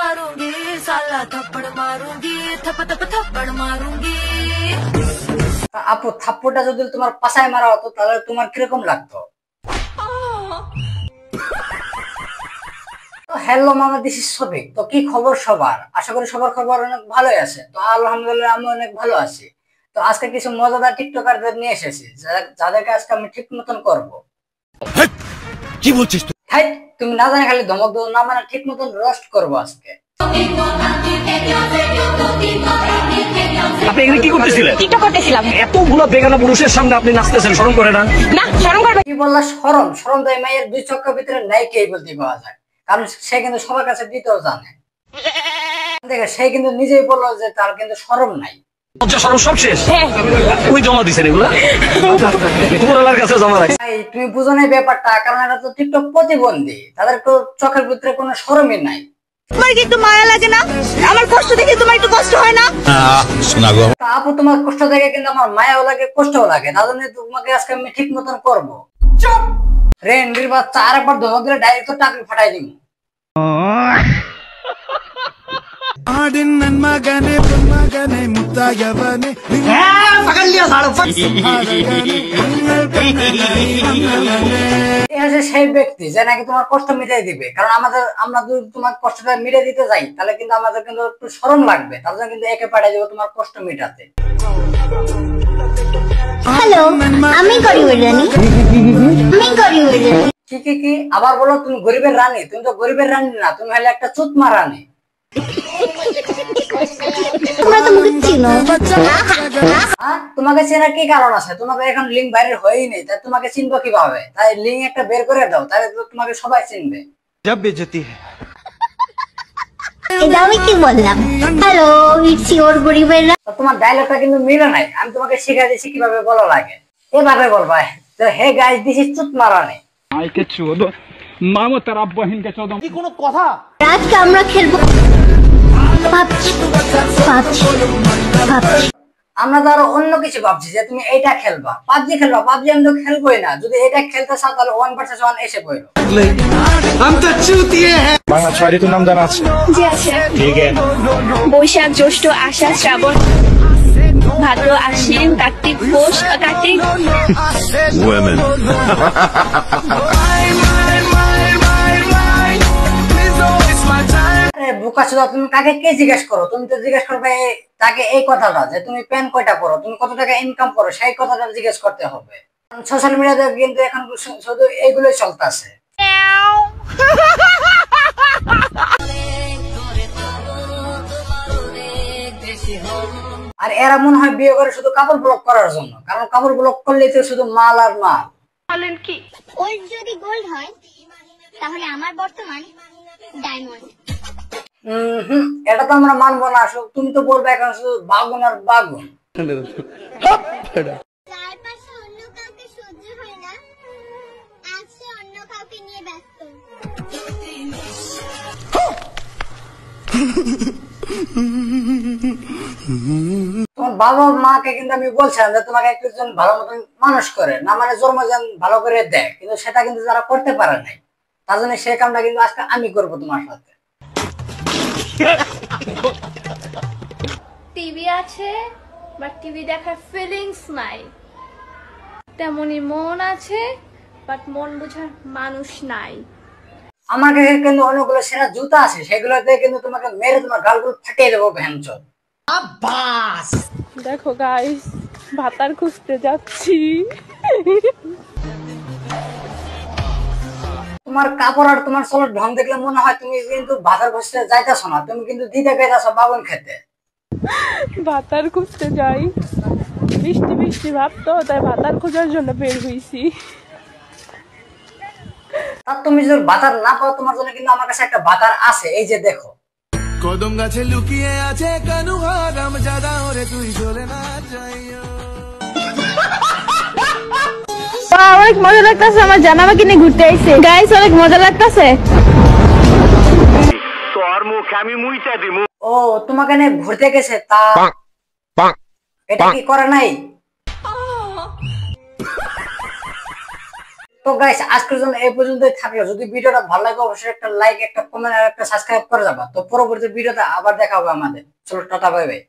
मारूंगी साला थप्पड़ मारूंगी थप थप थप्पड़ मारूंगी। আপু থাপ্পড়টা যদি তোমার পাছায় মারা হতো তাহলে তোমার কিরকম লাগতো? তো হ্যালো মামা, দিস ইজ শফিক। তো কি খবর সবার? আশা করি সবার খবর অনেক ভালোই আছে। তো আলহামদুলিল্লাহ আমি অনেক ভালো আছি। তো আজকে কিছু মজাদার টিকটকারদের নিয়ে এসেছি যাদেরকে আজকে আমি ঠিক মতন করবো। কি বলছিস তুই? হাই, তুমি না জানি খালি ধমক দাও, না মানে ঠিক মতন রোস্ট করবো আজকে। আপনি এখানে কি করতেছিলেন? টিকটক করতেছিলাম। এতগুলো বেগানা পুরুষের সামনে আপনি নাচতেছেন, শরম করে না? না, শরম করবে। কি বললা শরম? শরম তো এই মায়ের দুই চক্কর ভিতরে নাই কে বলতে পাওয়া যায়, কারণ সে কিন্তু সবার কাছে দিতেও জানে। দেখে সে কিন্তু নিজেই বললো যে তার কিন্তু শরম নাই। শরম সব শেষ। ওই জমা দিছেন এগুলা উপরওয়ালার কাছে জমা রাখছেন। তুমি বুঝো না ব্যাপারটা, কারণ এটা তো টিকটক প্রতিবন্ধী, তাদের চোখের ভিতরে কোনো শরমই নাই। তোমার কি একটু মায়া লাগে না? আমার কষ্ট দেখে তোমার একটু কষ্ট হয় না? আপু তোমার কষ্ট দেখে কিন্তু আমার মায়াও লাগে, কষ্টও লাগে। তার জন্য তোমাকে আজকে আমি ঠিক মতন করবো। চুপ রেন্ডির বাচ্চা, আরেকবার ধমক দিলে ডাইরেক্ট তো টাকা ফাটাই দিব। সেই ব্যক্তি যে নাকি তোমার কষ্ট মিটাই দিবে, কারণ আমরা যদি তোমার কষ্টটা মিটাই দিতে যাই তাহলে কিন্তু আমাদের কিন্তু একটু শরম লাগবে, তার জন্য কিন্তু একে পাঠাই দেবো তোমার কষ্ট মিটাতে। হ্যালো, আমি গরিবের রানী। কি আবার বলো? তুমি গরিবের রানী? তুমি তো গরিবের রানী না, তুমি হলে একটা চুতমা রানী। তোমাকে চেনার কি কারণ আছে? তোমাকে এখন লিঙ্ক বাইরে হয়েই নেই, তাই তোমাকে চিনবো কিভাবে? তাই লিঙ্ক একটা বের করে দাও, তাহলে তোমাকে সবাই চিনবে। এটা আমি কি বললাম? হ্যালো, ইটস ইওর গরিবের রানী। তোমার ডায়লগটা কিন্তু মিলে নাই। আমি তোমাকে শিখাই দিচ্ছি কিভাবে বলা লাগে। এভাবে বলবা, তো হে গাইস, দিস ইজ চুতমা রানী। কি কোনো কথা? আজকে আমরা খেলবো আমরা তো আরো অন্য কিছু ভাবছি যে তুমি এইটা খেলবা, পাবজি খেলবা। পাবজি আমি তো খেলবোই না। যদি এটা খেলতে চাও তাহলে 1 vs 1 এসে পড়ো। বাংলা 6 ঋতুর নাম জানা আছে? জি আছে। ঠিক আছে। বৈশাখ, জ্যৈষ্ঠ, আষাঢ়, শ্রাবণ, ভাদ্র, আশ্বিন, কার্তিক, পৌষ, কার্তিক। Women. বোকাচোদা, তুমি কাকে কে জিজ্ঞেস করো? তুমি তো জিজ্ঞেস করবে তাকে এই কথাটা যে তুমি প্যান কয়টা পরো, তুমি কত টাকা ইনকাম করো, সেই কথাটা জিজ্ঞেস করতে হবে। সোশ্যাল মিডিয়াতে কিন্তু এখন শুধু এইগুলোই চলতেছে। আর এরা মনে হয় বিয়ে করে শুধু কাপড় ব্লক করার জন্য, কারণ কাপড় ব্লক করলেই তো শুধু মাল আর মাল। বলেন কি? ওই যদি গোল্ড হয় তাহলে আমার বর্তমান ডায়মন্ড। এটা তো আমরা মানবো না। তুমি তো বলবে এখন শুধু বাগুন আর বাগুন। চারপাশে অন্য কাউকে সহ্য হয় না, আজকে অন্য কাউকে নিয়ে ব্যস্ত। তোমার বাবা মাকে কিন্তু আমি বলছিলাম যে তোমাকে একজন ভালো মতন মানুষ করে, না মানে জন্মদিন ভালো করে দেয়, কিন্তু সেটা কিন্তু যারা করতে পারে নাই, তার জন্য সেই কামটা কিন্তু আজকে আমি করবো তোমার সাথে। টিভি আছে বাট টিভি দেখার ফিলিংস নাই, তেমনি মন আছে বাট মন বোঝার মানুষ নাই। আমার কাছে কিন্তু অনেকগুলো সেরা জুতা আছে, সেগুলোতে কিন্তু তোমাকে মেরে তোমার গালগুলো ফাটিয়ে দেবো ভ্যানচোদ। দেখো গাইস, ভাতার খুঁজতে যাচ্ছি। তোমার কাপড় আর তোমার চলার ঢং দেখলে মনে হয় তুমি কিন্তু ভাতার খুঁজতে যাইতেছো না, তুমি কিন্তু দিতে গেছো বাগুন খেতে। ভাতার খুঁজতে যাই, বৃষ্টি বৃষ্টি ভাব তো, তাই ভাতার খোঁজার জন্য বের হইছি। আর তুমি যদি ভাতার না পাও, তোমার জন্য কিন্তু আমার কাছে একটা ভাতার আছে, এই যে দেখো। কদম গাছে লুকিয়ে আছে কানু হারাম জাদা ওরে তুই চলে না যাইও। অনেক মজা লাগতেছে, আমার জানামা কিনে ঘুরতে আইছে। গাইস, অনেক মজা লাগতেছে। তোর মুখে আমি মুইটা দিমু। ও, তোমাকে নিয়ে ঘুরতে গেছে তা এটা কি করে নাই? তো গাইস আজকের জন্য এই পর্যন্তই থাকলো। যদি ভিডিওটা ভালো লাগে অবশ্যই একটা লাইক, একটা কমেন্ট আর একটা সাবস্ক্রাইব করে যাবা। তো পরবর্তী ভিডিওতে আবার দেখা হবে আমাদের। চলো টাটা, বাই বাই।